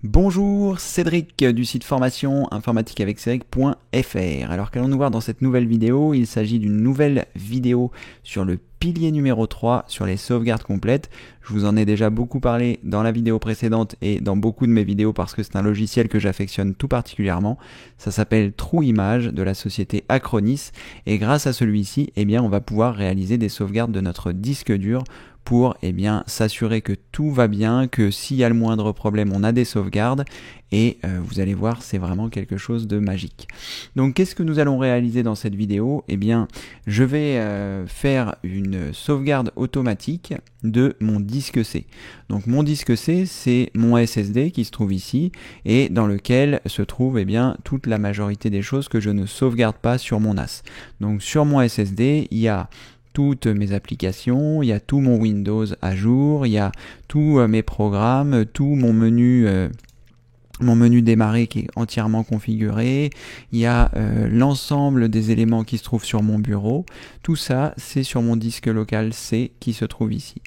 Bonjour, Cédric du site formation informatiqueaveccédric.fr. Alors qu'allons-nous voir dans cette nouvelle vidéo? Il s'agit d'une nouvelle vidéo sur le pilier numéro 3 sur les sauvegardes complètes. Je vous en ai déjà beaucoup parlé dans la vidéo précédente et dans beaucoup de mes vidéos parce que c'est un logiciel que j'affectionne tout particulièrement. Ça s'appelle TrueImage de la société Acronis et grâce à celui-ci, on va pouvoir réaliser des sauvegardes de notre disque dur pour s'assurer que tout va bien, que s'il y a le moindre problème, on a des sauvegardes et vous allez voir, c'est vraiment quelque chose de magique. Donc qu'est-ce que nous allons réaliser dans cette vidéo? Je vais faire une sauvegarde automatique de mon disque C. Donc mon disque C, c'est mon SSD qui se trouve ici et dans lequel se trouve toute la majorité des choses que je ne sauvegarde pas sur mon NAS. Donc sur mon SSD, il y a toutes mes applications, il y a tout mon Windows à jour, il y a tous mes programmes, tout mon menu démarrer qui est entièrement configuré, il y a l'ensemble des éléments qui se trouvent sur mon bureau, tout ça c'est sur mon disque local C qui se trouve ici.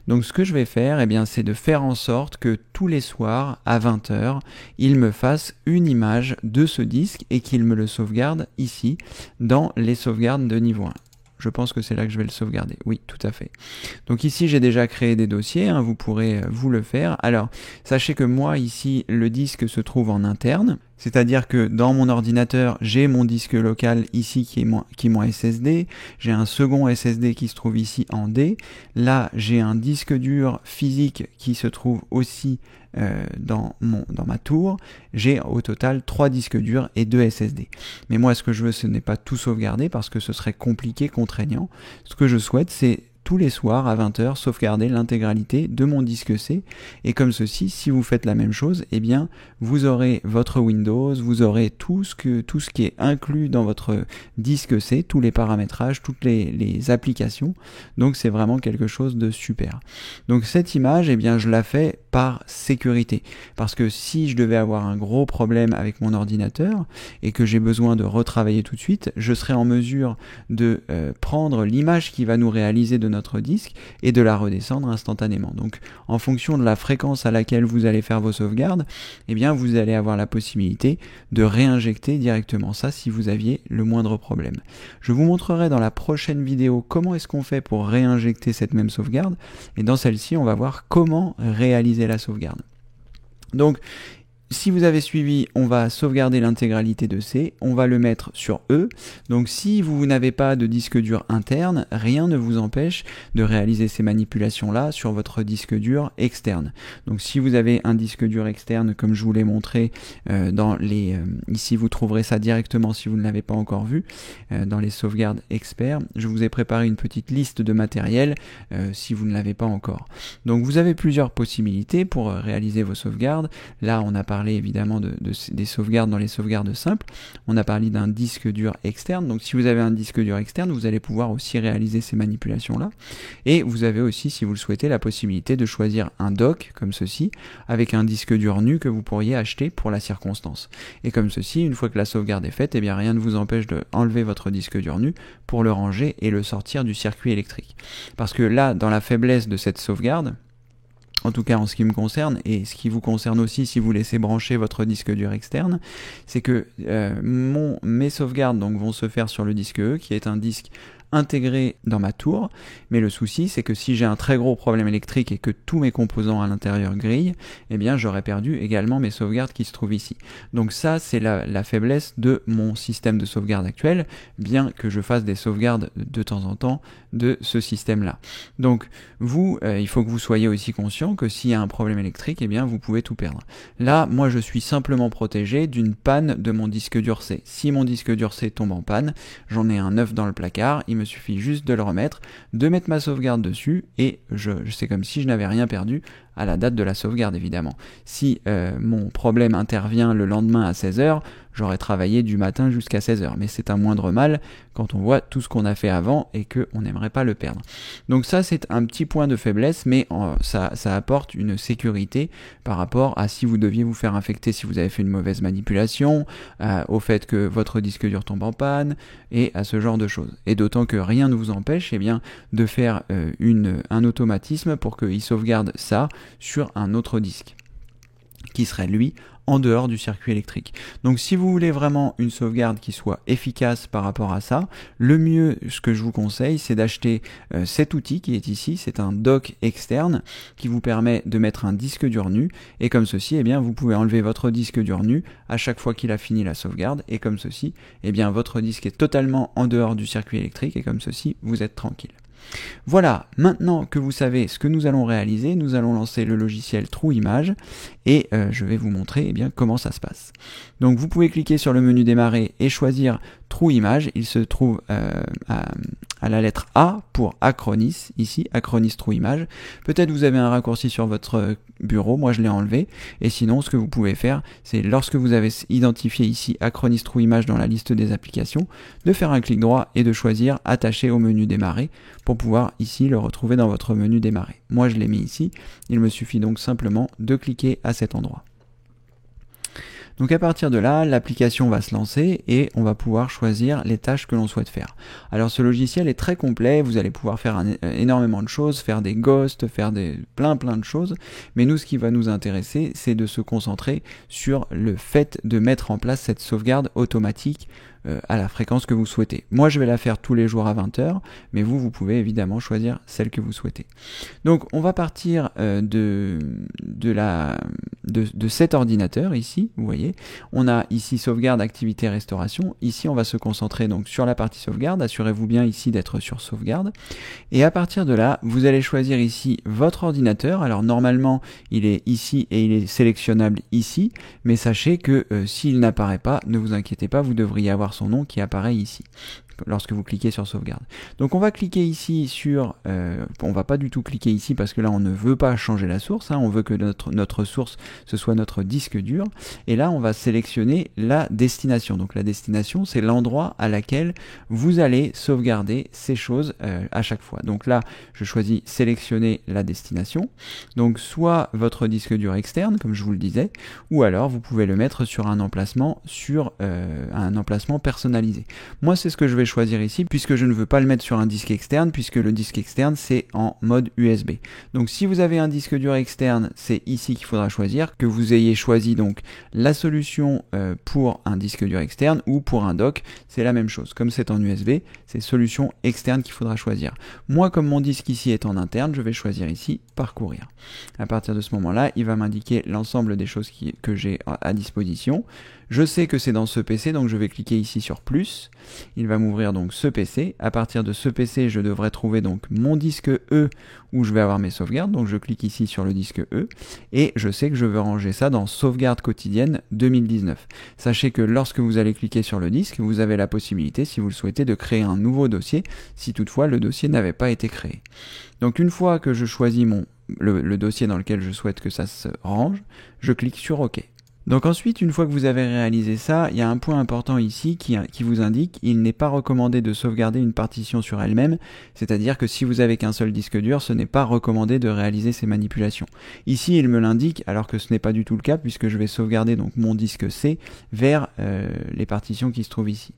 Donc ce que je vais faire, c'est de faire en sorte que tous les soirs à 20 h, il me fasse une image de ce disque et qu'il me le sauvegarde ici dans les sauvegardes de niveau 1. Je pense que c'est là que je vais le sauvegarder. Oui, tout à fait. Donc ici, j'ai déjà créé des dossiers. Vous pourrez vous le faire. Alors, sachez que moi, ici, le disque se trouve en interne. C'est-à-dire que dans mon ordinateur, j'ai mon disque local ici qui est mon SSD. J'ai un second SSD qui se trouve ici en D. Là, j'ai un disque dur physique qui se trouve aussi dans ma tour. J'ai au total 3 disques durs et 2 SSD. Mais moi, ce que je veux, ce n'est pas tout sauvegarder parce que ce serait compliqué, contraignant. Ce que je souhaite, c'est tous les soirs à 20 h sauvegarder l'intégralité de mon disque C et comme ceci, si vous faites la même chose, vous aurez votre Windows, vous aurez tout ce qui est inclus dans votre disque C, tous les paramétrages, toutes les applications. Donc c'est vraiment quelque chose de super. Donc cette image, je la fais par sécurité parce que si je devais avoir un gros problème avec mon ordinateur et que j'ai besoin de retravailler tout de suite, je serai en mesure de prendre l'image qui va nous réaliser de notre disque et de la redescendre instantanément. Donc en fonction de la fréquence à laquelle vous allez faire vos sauvegardes, vous allez avoir la possibilité de réinjecter directement ça si vous aviez le moindre problème. Je vous montrerai dans la prochaine vidéo comment est-ce qu'on fait pour réinjecter cette même sauvegarde et dans celle-ci on va voir comment réaliser la sauvegarde. Donc si vous avez suivi, on va sauvegarder l'intégralité de C, on va le mettre sur E. Donc si vous n'avez pas de disque dur interne, rien ne vous empêche de réaliser ces manipulations-là sur votre disque dur externe. Donc si vous avez un disque dur externe, comme je vous l'ai montré ici vous trouverez ça directement si vous ne l'avez pas encore vu, dans les sauvegardes experts. Je vous ai préparé une petite liste de matériel si vous ne l'avez pas encore. Donc vous avez plusieurs possibilités pour réaliser vos sauvegardes. Là on a parlé évidemment des sauvegardes dans les sauvegardes simples. On a parlé d'un disque dur externe. Donc si vous avez un disque dur externe, vous allez pouvoir aussi réaliser ces manipulations-là. Et vous avez aussi, si vous le souhaitez, la possibilité de choisir un dock comme ceci, avec un disque dur nu que vous pourriez acheter pour la circonstance. Et comme ceci, une fois que la sauvegarde est faite, rien ne vous empêche de enlever votre disque dur nu pour le ranger et le sortir du circuit électrique. Parce que là, dans la faiblesse de cette sauvegarde, en tout cas en ce qui me concerne, et ce qui vous concerne aussi si vous laissez brancher votre disque dur externe, c'est que mes sauvegardes vont se faire sur le disque E, qui est un disque intégré dans ma tour, mais le souci c'est que si j'ai un très gros problème électrique et que tous mes composants à l'intérieur grillent, j'aurais perdu également mes sauvegardes qui se trouvent ici. Donc ça c'est la faiblesse de mon système de sauvegarde actuel, bien que je fasse des sauvegardes de temps en temps de ce système là. Donc vous, il faut que vous soyez aussi conscient que s'il y a un problème électrique, vous pouvez tout perdre. Là, moi je suis simplement protégé d'une panne de mon disque dur C. Si mon disque dur C tombe en panne, j'en ai un neuf dans le placard, il me suffit juste de le remettre, de mettre ma sauvegarde dessus et c'est comme si je n'avais rien perdu à la date de la sauvegarde évidemment. Si mon problème intervient le lendemain à 16 h, j'aurais travaillé du matin jusqu'à 16 h, mais c'est un moindre mal quand on voit tout ce qu'on a fait avant et qu'on n'aimerait pas le perdre. Donc ça c'est un petit point de faiblesse, mais ça apporte une sécurité par rapport à si vous deviez vous faire infecter si vous avez fait une mauvaise manipulation, au fait que votre disque dur tombe en panne et à ce genre de choses. Et d'autant que rien ne vous empêche de faire un automatisme pour qu'il sauvegarde ça sur un autre disque. qui serait lui en dehors du circuit électrique. Donc si vous voulez vraiment une sauvegarde qui soit efficace par rapport à ça, le mieux, ce que je vous conseille, c'est d'acheter cet outil qui est ici. C'est un dock externe qui vous permet de mettre un disque dur nu, et comme ceci, eh bien, vous pouvez enlever votre disque dur nu à chaque fois qu'il a fini la sauvegarde, et comme ceci, eh bien, votre disque est totalement en dehors du circuit électrique, et comme ceci, vous êtes tranquille. Voilà, maintenant que vous savez ce que nous allons réaliser, nous allons lancer le logiciel TrueImage et je vais vous montrer eh bien, comment ça se passe. Donc vous pouvez cliquer sur le menu démarrer et choisir TrueImage. Il se trouve à la lettre A pour Acronis, ici, Acronis TrueImage. Peut-être vous avez un raccourci sur votre bureau, moi je l'ai enlevé, et sinon ce que vous pouvez faire, c'est lorsque vous avez identifié ici Acronis TrueImage dans la liste des applications, de faire un clic droit et de choisir attacher au menu démarrer pour pouvoir ici le retrouver dans votre menu démarrer. Moi je l'ai mis ici, il me suffit donc simplement de cliquer à cet endroit. Donc à partir de là, l'application va se lancer et on va pouvoir choisir les tâches que l'on souhaite faire. Alors ce logiciel est très complet, vous allez pouvoir faire énormément de choses, faire des ghosts, faire plein de choses, mais nous ce qui va nous intéresser, c'est de se concentrer sur le fait de mettre en place cette sauvegarde automatique à la fréquence que vous souhaitez. Moi je vais la faire tous les jours à 20 h, mais vous pouvez évidemment choisir celle que vous souhaitez. Donc on va partir de cet ordinateur ici, vous voyez, on a ici sauvegarde, activité, restauration. Ici on va se concentrer donc sur la partie sauvegarde, assurez-vous bien ici d'être sur sauvegarde, et à partir de là vous allez choisir ici votre ordinateur. Alors normalement il est ici et il est sélectionnable ici, mais sachez que s'il n'apparaît pas, ne vous inquiétez pas, vous devriez avoir son nom qui apparaît ici lorsque vous cliquez sur sauvegarde. Donc on va cliquer ici sur, on va pas du tout cliquer ici parce que là on ne veut pas changer la source, on veut que notre source ce soit notre disque dur, et là on va sélectionner la destination. Donc la destination c'est l'endroit à laquelle vous allez sauvegarder ces choses à chaque fois. Donc là je choisis sélectionner la destination, donc soit votre disque dur externe comme je vous le disais, ou alors vous pouvez le mettre sur un emplacement personnalisé. Moi c'est ce que je vais choisir ici puisque je ne veux pas le mettre sur un disque externe, puisque le disque externe c'est en mode USB. Donc si vous avez un disque dur externe, c'est ici qu'il faudra choisir, que vous ayez choisi donc la solution pour un disque dur externe ou pour un dock, c'est la même chose. Comme c'est en USB, c'est solution externe qu'il faudra choisir. Moi comme mon disque ici est en interne, je vais choisir ici parcourir. À partir de ce moment-là, il va m'indiquer l'ensemble des choses que j'ai à disposition. Je sais que c'est dans ce PC, donc je vais cliquer ici sur plus. Il va m'ouvrir donc ce PC. À partir de ce PC, je devrais trouver donc mon disque E où je vais avoir mes sauvegardes. Donc je clique ici sur le disque E et je sais que je veux ranger ça dans sauvegarde quotidienne 2019. Sachez que lorsque vous allez cliquer sur le disque, vous avez la possibilité, si vous le souhaitez, de créer un nouveau dossier si toutefois le dossier n'avait pas été créé. Donc une fois que je choisis le dossier dans lequel je souhaite que ça se range, je clique sur OK. Donc ensuite, une fois que vous avez réalisé ça, il y a un point important ici qui vous indique il n'est pas recommandé de sauvegarder une partition sur elle-même, c'est-à-dire que si vous avez qu'un seul disque dur, ce n'est pas recommandé de réaliser ces manipulations. Ici, il me l'indique, alors que ce n'est pas du tout le cas, puisque je vais sauvegarder donc mon disque C vers les partitions qui se trouvent ici.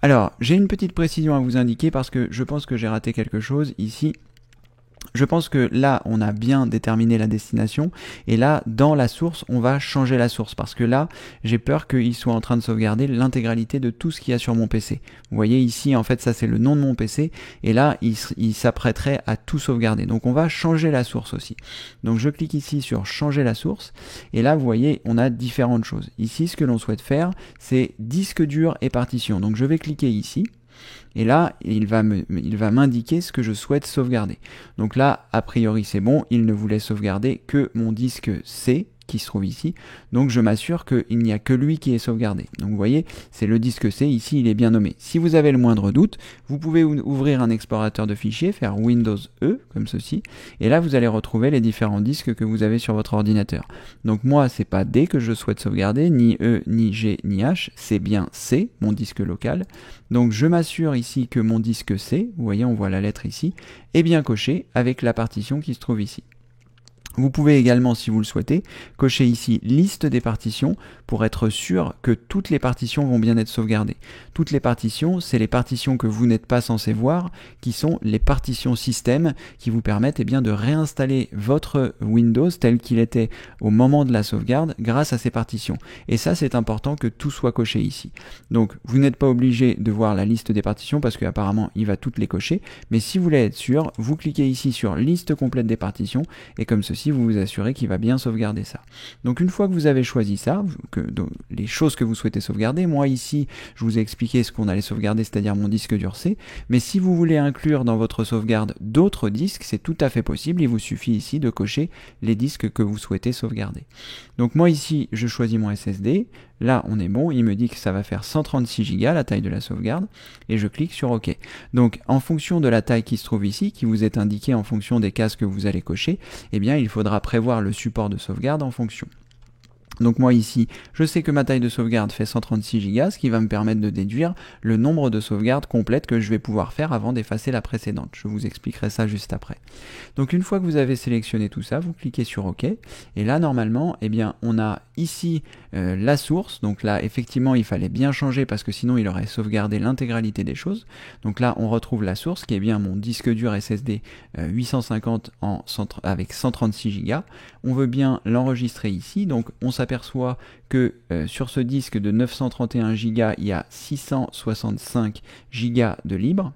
Alors, j'ai une petite précision à vous indiquer parce que je pense que j'ai raté quelque chose ici. Je pense que là, on a bien déterminé la destination, et là, dans la source, on va changer la source, parce que là, j'ai peur qu'il soit en train de sauvegarder l'intégralité de tout ce qu'il y a sur mon PC. Vous voyez ici, en fait, ça c'est le nom de mon PC, et là, il s'apprêterait à tout sauvegarder. Donc on va changer la source aussi. Donc je clique ici sur changer la source, et là, vous voyez, on a différentes choses. Ici, ce que l'on souhaite faire, c'est disque dur et partition. Donc je vais cliquer ici. Et là, il va m'indiquer ce que je souhaite sauvegarder. Donc là, a priori, c'est bon. Il ne voulait sauvegarder que mon disque C, qui se trouve ici. Donc je m'assure qu'il n'y a que lui qui est sauvegardé. Donc vous voyez, c'est le disque C. Ici, il est bien nommé. Si vous avez le moindre doute, vous pouvez ouvrir un explorateur de fichiers, faire Windows E, comme ceci. Et là, vous allez retrouver les différents disques que vous avez sur votre ordinateur. Donc moi, c'est pas D que je souhaite sauvegarder, ni E, ni G, ni H. C'est bien C, mon disque local. Donc je m'assure ici que mon disque C, vous voyez, on voit la lettre ici, est bien coché avec la partition qui se trouve ici. Vous pouvez également, si vous le souhaitez, cocher ici liste des partitions pour être sûr que toutes les partitions vont bien être sauvegardées. Toutes les partitions, c'est les partitions que vous n'êtes pas censé voir, qui sont les partitions système qui vous permettent de réinstaller votre Windows tel qu'il était au moment de la sauvegarde grâce à ces partitions. Et ça, c'est important que tout soit coché ici. Donc, vous n'êtes pas obligé de voir la liste des partitions parce qu'apparemment, il va toutes les cocher. Mais si vous voulez être sûr, vous cliquez ici sur liste complète des partitions et comme ceci, vous vous assurez qu'il va bien sauvegarder ça. Donc une fois que vous avez choisi ça, les choses que vous souhaitez sauvegarder, moi ici je vous ai expliqué ce qu'on allait sauvegarder, c'est-à-dire mon disque dur C, mais si vous voulez inclure dans votre sauvegarde d'autres disques, c'est tout à fait possible, il vous suffit ici de cocher les disques que vous souhaitez sauvegarder. Donc moi ici je choisis mon SSD, là on est bon, il me dit que ça va faire 136 Go la taille de la sauvegarde, et je clique sur OK. Donc en fonction de la taille qui se trouve ici, qui vous est indiquée en fonction des cases que vous allez cocher, eh bien il faudra prévoir le support de sauvegarde en fonction. Donc moi ici, je sais que ma taille de sauvegarde fait 136 Go, ce qui va me permettre de déduire le nombre de sauvegardes complètes que je vais pouvoir faire avant d'effacer la précédente. Je vous expliquerai ça juste après. Donc une fois que vous avez sélectionné tout ça, vous cliquez sur OK. Et là, normalement, eh bien, on a ici la source. Donc là, effectivement, il fallait bien changer parce que sinon, il aurait sauvegardé l'intégralité des choses. Donc là, on retrouve la source qui est bien mon disque dur SSD 850 avec 136 Go. On veut bien l'enregistrer ici. Donc on s'aperçoit que sur ce disque de 931 Go, il y a 665 Go de libre.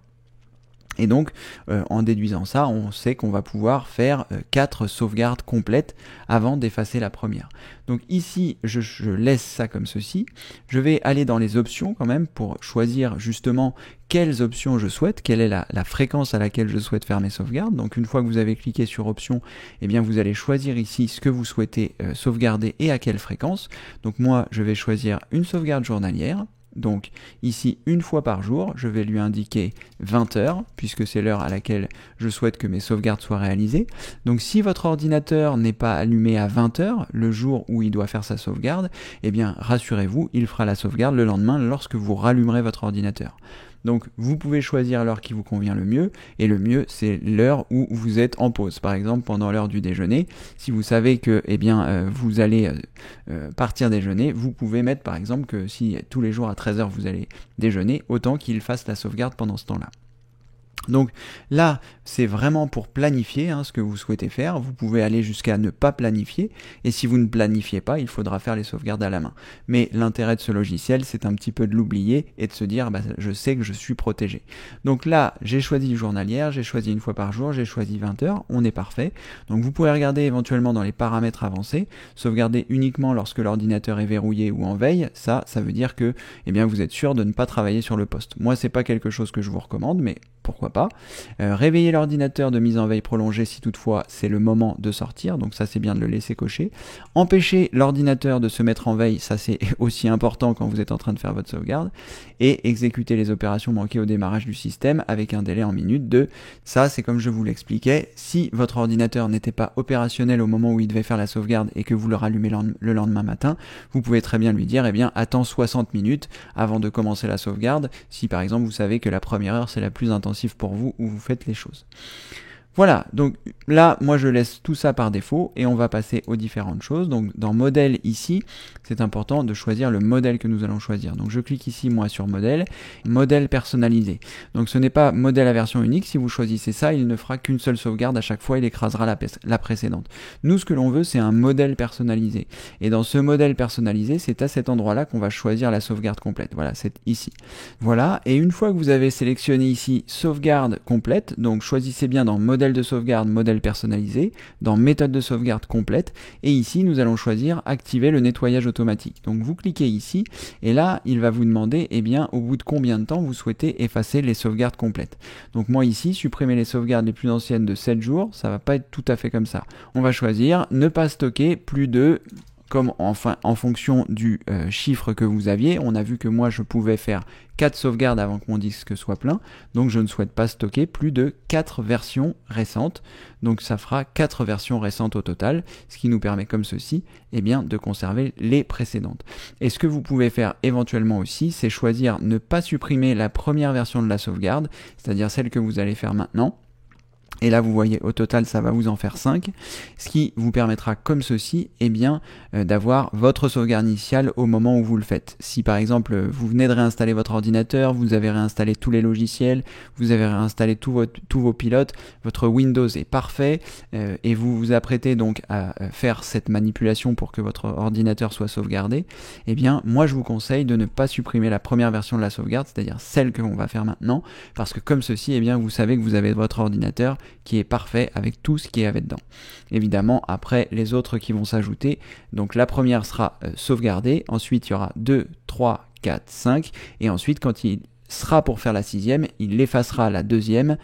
Et donc, en déduisant ça, on sait qu'on va pouvoir faire 4 sauvegardes complètes avant d'effacer la première. Donc ici, je laisse ça comme ceci. Je vais aller dans les options quand même pour choisir justement quelles options je souhaite, quelle est la fréquence à laquelle je souhaite faire mes sauvegardes. Donc une fois que vous avez cliqué sur options, eh bien vous allez choisir ici ce que vous souhaitez sauvegarder et à quelle fréquence. Donc moi, je vais choisir une sauvegarde journalière. Donc ici, une fois par jour, je vais lui indiquer 20 heures, puisque c'est l'heure à laquelle je souhaite que mes sauvegardes soient réalisées. Donc si votre ordinateur n'est pas allumé à 20 heures, le jour où il doit faire sa sauvegarde, eh bien rassurez-vous, il fera la sauvegarde le lendemain lorsque vous rallumerez votre ordinateur. Donc vous pouvez choisir l'heure qui vous convient le mieux, et le mieux c'est l'heure où vous êtes en pause. Par exemple pendant l'heure du déjeuner, si vous savez que vous allez partir déjeuner, vous pouvez mettre par exemple que si tous les jours à 13h vous allez déjeuner, autant qu'il fasse la sauvegarde pendant ce temps-là. Donc là, c'est vraiment pour planifier ce que vous souhaitez faire. Vous pouvez aller jusqu'à ne pas planifier. Et si vous ne planifiez pas, il faudra faire les sauvegardes à la main. Mais l'intérêt de ce logiciel, c'est un petit peu de l'oublier et de se dire, je sais que je suis protégé. Donc là, j'ai choisi journalière, j'ai choisi une fois par jour, j'ai choisi 20 heures. On est parfait. Donc vous pouvez regarder éventuellement dans les paramètres avancés, sauvegarder uniquement lorsque l'ordinateur est verrouillé ou en veille. Ça veut dire que vous êtes sûr de ne pas travailler sur le poste. Moi, c'est pas quelque chose que je vous recommande, mais pourquoi pas. Réveiller l'ordinateur de mise en veille prolongée si toutefois c'est le moment de sortir, donc ça c'est bien de le laisser cocher. Empêcher l'ordinateur de se mettre en veille, ça c'est aussi important quand vous êtes en train de faire votre sauvegarde. Et exécuter les opérations manquées au démarrage du système avec un délai en minute de, ça c'est comme je vous l'expliquais, si votre ordinateur n'était pas opérationnel au moment où il devait faire la sauvegarde et que vous le rallumez le lendemain matin, vous pouvez très bien lui dire, attends 60 minutes avant de commencer la sauvegarde, si par exemple vous savez que la première heure c'est la plus intensive pour vous où vous faites les choses. Voilà, donc là, moi je laisse tout ça par défaut et on va passer aux différentes choses. Donc dans modèle ici, c'est important de choisir le modèle que nous allons choisir. Donc je clique ici moi sur modèle personnalisé. Donc ce n'est pas modèle à version unique, si vous choisissez ça, il ne fera qu'une seule sauvegarde à chaque fois, il écrasera la précédente. Nous ce que l'on veut c'est un modèle personnalisé. Et dans ce modèle personnalisé, c'est à cet endroit-là qu'on va choisir la sauvegarde complète. Voilà, c'est ici. Voilà, et une fois que vous avez sélectionné ici sauvegarde complète, donc choisissez bien dans modèle de sauvegarde, modèle personnalisé, dans méthode de sauvegarde complète, et ici nous allons choisir activer le nettoyage automatique. Donc vous cliquez ici, et là il va vous demander au bout de combien de temps vous souhaitez effacer les sauvegardes complètes. Donc moi ici, supprimer les sauvegardes les plus anciennes de 7 jours, ça va pas être tout à fait comme ça. On va choisir ne pas stocker plus de, comme en fonction du chiffre que vous aviez, on a vu que moi je pouvais faire 4 sauvegardes avant que mon disque soit plein, donc je ne souhaite pas stocker plus de 4 versions récentes, donc ça fera 4 versions récentes au total, ce qui nous permet comme ceci, de conserver les précédentes. Et ce que vous pouvez faire éventuellement aussi, c'est choisir ne pas supprimer la première version de la sauvegarde, c'est-à-dire celle que vous allez faire maintenant, Et là, vous voyez, au total, ça va vous en faire 5, ce qui vous permettra, comme ceci, eh bien, d'avoir votre sauvegarde initiale au moment où vous le faites. Si, par exemple, vous venez de réinstaller votre ordinateur, vous avez réinstallé tous les logiciels, vous avez réinstallé tous vos pilotes, votre Windows est parfait, et vous vous apprêtez donc à faire cette manipulation pour que votre ordinateur soit sauvegardé, eh bien, moi, je vous conseille de ne pas supprimer la première version de la sauvegarde, c'est-à-dire celle que l'on va faire maintenant, parce que comme ceci, eh bien, vous savez que vous avez votre ordinateur qui est parfait avec tout ce qui est avec dedans. Évidemment, après, les autres qui vont s'ajouter, donc la première sera sauvegardée, ensuite il y aura 2, 3, 4, 5, et ensuite quand il sera pour faire la 6e, il effacera la 2e,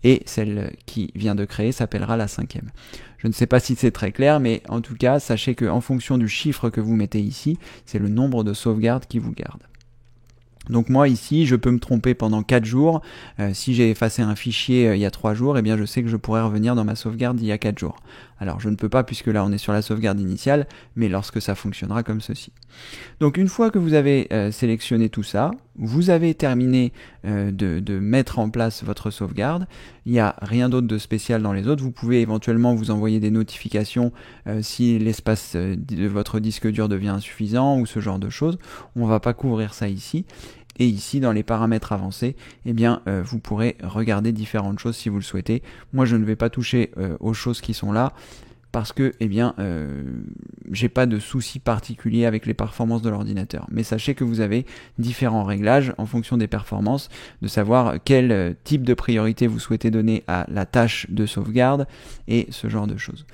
et celle qui vient de créer s'appellera la 5e. Je ne sais pas si c'est très clair, mais en tout cas, sachez qu'en fonction du chiffre que vous mettez ici, c'est le nombre de sauvegardes qui vous garde. Donc moi ici, je peux me tromper pendant 4 jours. Si j'ai effacé un fichier il y a 3 jours, eh bien je sais que je pourrais revenir dans ma sauvegarde d'il y a 4 jours. Alors je ne peux pas puisque là on est sur la sauvegarde initiale, mais lorsque ça fonctionnera comme ceci. Donc une fois que vous avez sélectionné tout ça, vous avez terminé de mettre en place votre sauvegarde. Il n'y a rien d'autre de spécial dans les autres. Vous pouvez éventuellement vous envoyer des notifications si l'espace de votre disque dur devient insuffisant ou ce genre de choses. On ne va pas couvrir ça ici. Et ici, dans les paramètres avancés, eh bien, vous pourrez regarder différentes choses si vous le souhaitez. Moi, je ne vais pas toucher aux choses qui sont là parce que, eh bien, j'ai pas de souci particulier avec les performances de l'ordinateur. Mais sachez que vous avez différents réglages en fonction des performances, de savoir quel type de priorité vous souhaitez donner à la tâche de sauvegarde et ce genre de choses.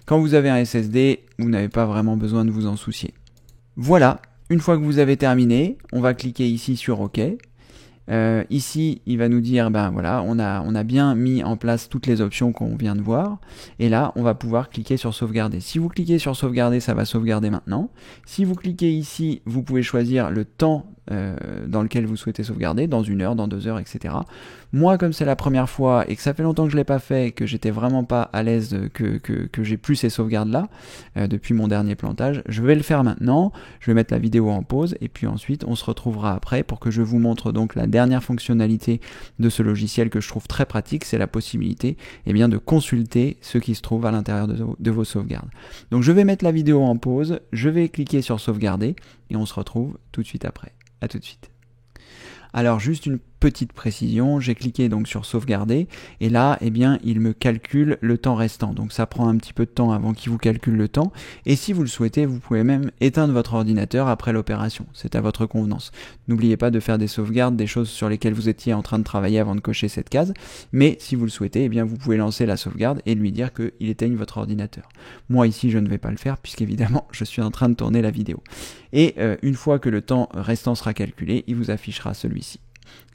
Quand vous avez un SSD, vous n'avez pas vraiment besoin de vous en soucier. Voilà. Une fois que vous avez terminé, on va cliquer ici sur OK. Ici, il va nous dire, ben voilà, on a bien mis en place toutes les options qu'on vient de voir. Et là, on va pouvoir cliquer sur sauvegarder. Si vous cliquez sur sauvegarder, ça va sauvegarder maintenant. Si vous cliquez ici, vous pouvez choisir le temps dans lequel vous souhaitez sauvegarder, dans 1 heure, dans 2 heures, etc. Moi, comme c'est la première fois et que ça fait longtemps que je ne l'ai pas fait, que j'étais vraiment pas à l'aise, que j'ai plus ces sauvegardes-là depuis mon dernier plantage, je vais le faire maintenant. Je vais mettre la vidéo en pause et puis ensuite on se retrouvera après pour que je vous montre donc la dernière fonctionnalité de ce logiciel que je trouve très pratique, c'est la possibilité bien, de consulter ce qui se trouve à l'intérieur de vos sauvegardes. Donc je vais mettre la vidéo en pause, je vais cliquer sur sauvegarder et on se retrouve tout de suite après. À tout de suite. Alors juste une petite précision, j'ai cliqué donc sur sauvegarder et là eh bien il me calcule le temps restant, donc ça prend un petit peu de temps avant qu'il vous calcule le temps et si vous le souhaitez vous pouvez même éteindre votre ordinateur après l'opération, c'est à votre convenance. N'oubliez pas de faire des sauvegardes, des choses sur lesquelles vous étiez en train de travailler avant de cocher cette case, mais si vous le souhaitez eh bien vous pouvez lancer la sauvegarde et lui dire qu'il éteigne votre ordinateur. Moi ici je ne vais pas le faire puisqu'évidemment je suis en train de tourner la vidéo. Et une fois que le temps restant sera calculé, il vous affichera celui-ci.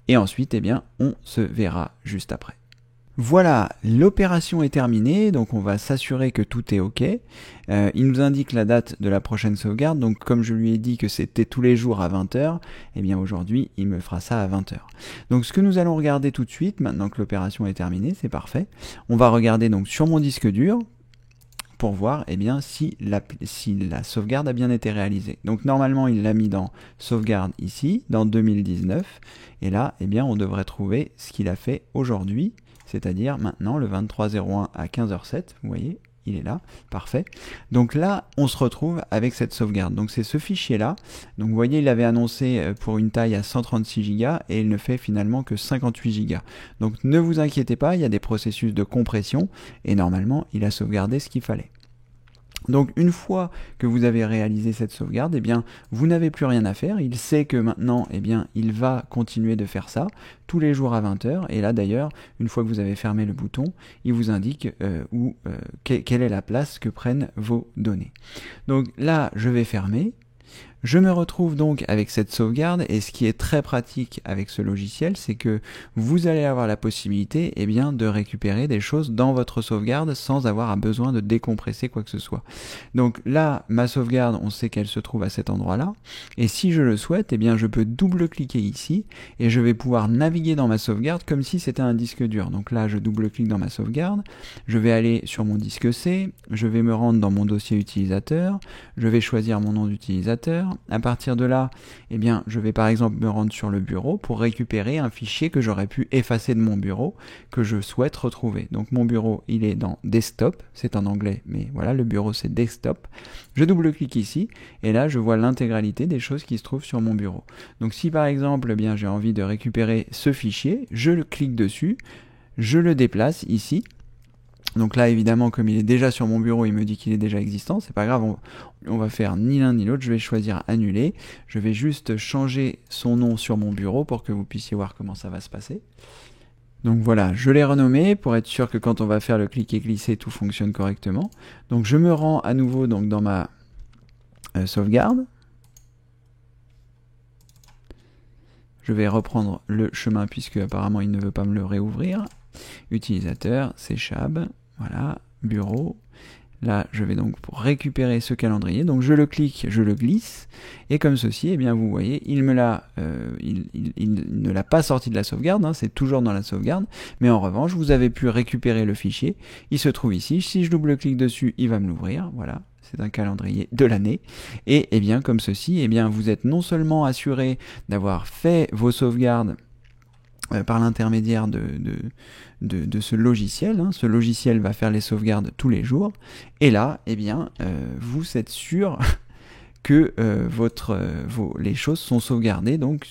Et ensuite, eh bien, on se verra juste après. Voilà, l'opération est terminée, donc on va s'assurer que tout est OK. Il nous indique la date de la prochaine sauvegarde, donc comme je lui ai dit que c'était tous les jours à 20h, eh bien aujourd'hui, il me fera ça à 20h. Donc ce que nous allons regarder tout de suite, maintenant que l'opération est terminée, c'est parfait. On va regarder donc sur mon disque dur, pour voir eh bien, si la sauvegarde a bien été réalisée. Donc normalement il l'a mis dans sauvegarde ici, dans 2019, et là eh bien, on devrait trouver ce qu'il a fait aujourd'hui, c'est-à-dire maintenant le 23/01 à 15h07, vous voyez, il est là, parfait. Donc là, on se retrouve avec cette sauvegarde. Donc c'est ce fichier-là. Donc vous voyez, il avait annoncé pour une taille à 136 Go et il ne fait finalement que 58 Go. Donc ne vous inquiétez pas, il y a des processus de compression et normalement, il a sauvegardé ce qu'il fallait. Donc une fois que vous avez réalisé cette sauvegarde, eh bien, vous n'avez plus rien à faire. Il sait que maintenant, eh bien, il va continuer de faire ça tous les jours à 20h. Et là d'ailleurs, une fois que vous avez fermé le bouton, il vous indique quelle est la place que prennent vos données. Donc là, je vais fermer. Je me retrouve donc avec cette sauvegarde et ce qui est très pratique avec ce logiciel, c'est que vous allez avoir la possibilité eh bien, de récupérer des choses dans votre sauvegarde sans avoir besoin de décompresser quoi que ce soit. Donc là, ma sauvegarde, on sait qu'elle se trouve à cet endroit-là et si je le souhaite, eh bien, je peux double-cliquer ici et je vais pouvoir naviguer dans ma sauvegarde comme si c'était un disque dur. Donc là, je double-clique dans ma sauvegarde, je vais aller sur mon disque C, je vais me rendre dans mon dossier utilisateur, je vais choisir mon nom d'utilisateur, faire. À partir de là, eh bien, je vais par exemple me rendre sur le bureau pour récupérer un fichier que j'aurais pu effacer de mon bureau, que je souhaite retrouver. Donc mon bureau, il est dans Desktop, c'est en anglais, mais voilà, le bureau c'est Desktop. Je double-clique ici, et là je vois l'intégralité des choses qui se trouvent sur mon bureau. Donc si par exemple, eh bien, j'ai envie de récupérer ce fichier, je le clique dessus, je le déplace ici. Donc là, évidemment, comme il est déjà sur mon bureau, il me dit qu'il est déjà existant. C'est pas grave, on va faire ni l'un ni l'autre. Je vais choisir annuler. Je vais juste changer son nom sur mon bureau pour que vous puissiez voir comment ça va se passer. Donc voilà, je l'ai renommé pour être sûr que quand on va faire le cliquer-glisser, tout fonctionne correctement. Donc je me rends à nouveau donc, dans ma sauvegarde. Je vais reprendre le chemin puisque apparemment il ne veut pas me le réouvrir. Utilisateur, C#, voilà, bureau. Là, je vais donc pour récupérer ce calendrier. Donc je le clique, je le glisse, et comme ceci, eh bien vous voyez, il ne l'a pas sorti de la sauvegarde, hein, c'est toujours dans la sauvegarde, mais en revanche, vous avez pu récupérer le fichier. Il se trouve ici. Si je double-clique dessus, il va me l'ouvrir. Voilà. C'est un calendrier de l'année. Et eh bien, comme ceci, eh bien, vous êtes non seulement assuré d'avoir fait vos sauvegardes par l'intermédiaire de ce logiciel. Hein. Ce logiciel va faire les sauvegardes tous les jours. Et là, eh bien, vous êtes sûr que les choses sont sauvegardées donc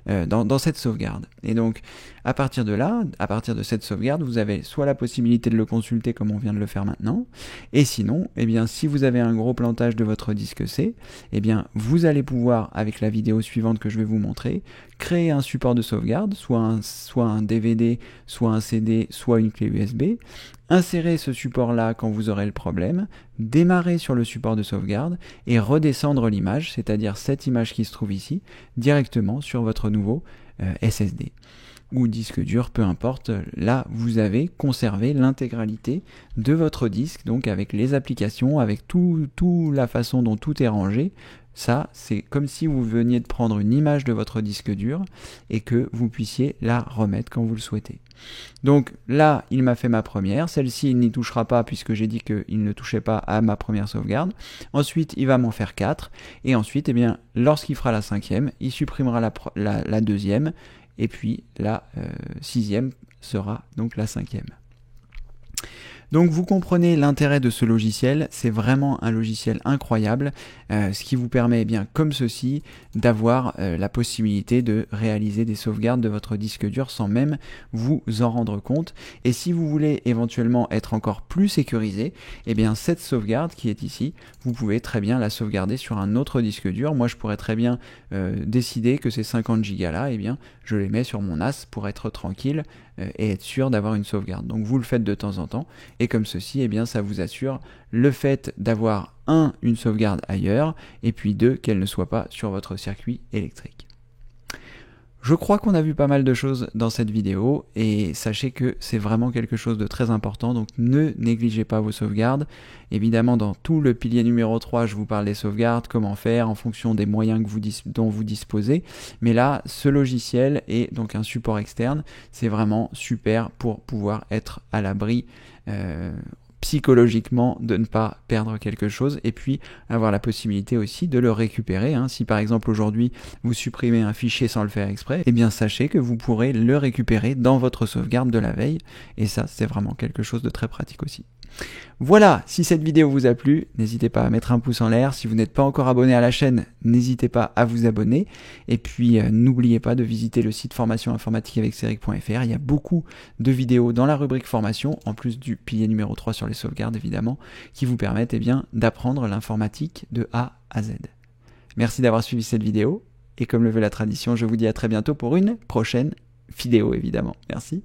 dans cette sauvegarde. Et donc, à partir de là, à partir de cette sauvegarde, vous avez soit la possibilité de le consulter comme on vient de le faire maintenant, et sinon, eh bien, si vous avez un gros plantage de votre disque C, eh bien, vous allez pouvoir, avec la vidéo suivante que je vais vous montrer, créer un support de sauvegarde, soit un DVD, soit un CD, soit une clé USB, insérer ce support-là quand vous aurez le problème, démarrer sur le support de sauvegarde et redescendre l'image, c'est-à-dire cette image qui se trouve ici, directement sur votre nouveau SSD ou disque dur, peu importe. Là, vous avez conservé l'intégralité de votre disque, donc avec les applications, avec toute la façon dont tout est rangé. Ça, c'est comme si vous veniez de prendre une image de votre disque dur et que vous puissiez la remettre quand vous le souhaitez. Donc là, il m'a fait ma première. Celle-ci, il n'y touchera pas puisque j'ai dit qu'il ne touchait pas à ma première sauvegarde. Ensuite, il va m'en faire 4. Et ensuite, eh bien, lorsqu'il fera la 5e, il supprimera la 2e. Et puis la 6e sera donc la 5e. Donc vous comprenez l'intérêt de ce logiciel, c'est vraiment un logiciel incroyable, ce qui vous permet eh bien comme ceci d'avoir la possibilité de réaliser des sauvegardes de votre disque dur sans même vous en rendre compte. Et si vous voulez éventuellement être encore plus sécurisé, eh bien cette sauvegarde qui est ici, vous pouvez très bien la sauvegarder sur un autre disque dur. Moi je pourrais très bien décider que ces 50 Go là, eh bien je les mets sur mon NAS pour être tranquille et être sûr d'avoir une sauvegarde. Donc vous le faites de temps en temps et comme ceci, eh bien ça vous assure le fait d'avoir une sauvegarde ailleurs et puis 2, qu'elle ne soit pas sur votre circuit électrique. Je crois qu'on a vu pas mal de choses dans cette vidéo et sachez que c'est vraiment quelque chose de très important, donc ne négligez pas vos sauvegardes. Évidemment, dans tout le pilier numéro 3, je vous parle des sauvegardes, comment faire en fonction des moyens dont vous disposez. Mais là, ce logiciel et donc un support externe, c'est vraiment super pour pouvoir être à l'abri psychologiquement de ne pas perdre quelque chose et puis avoir la possibilité aussi de le récupérer. Hein. Si par exemple aujourd'hui vous supprimez un fichier sans le faire exprès, eh bien sachez que vous pourrez le récupérer dans votre sauvegarde de la veille et ça c'est vraiment quelque chose de très pratique aussi. Voilà, si cette vidéo vous a plu, n'hésitez pas à mettre un pouce en l'air. Si vous n'êtes pas encore abonné à la chaîne, n'hésitez pas à vous abonner. Et puis, n'oubliez pas de visiter le site formationinformatiqueaveceric.fr. Il y a beaucoup de vidéos dans la rubrique formation, en plus du pilier numéro 3 sur les sauvegardes, évidemment, qui vous permettent eh bien, d'apprendre l'informatique de A à Z. Merci d'avoir suivi cette vidéo. Et comme le veut la tradition, je vous dis à très bientôt pour une prochaine vidéo, évidemment. Merci.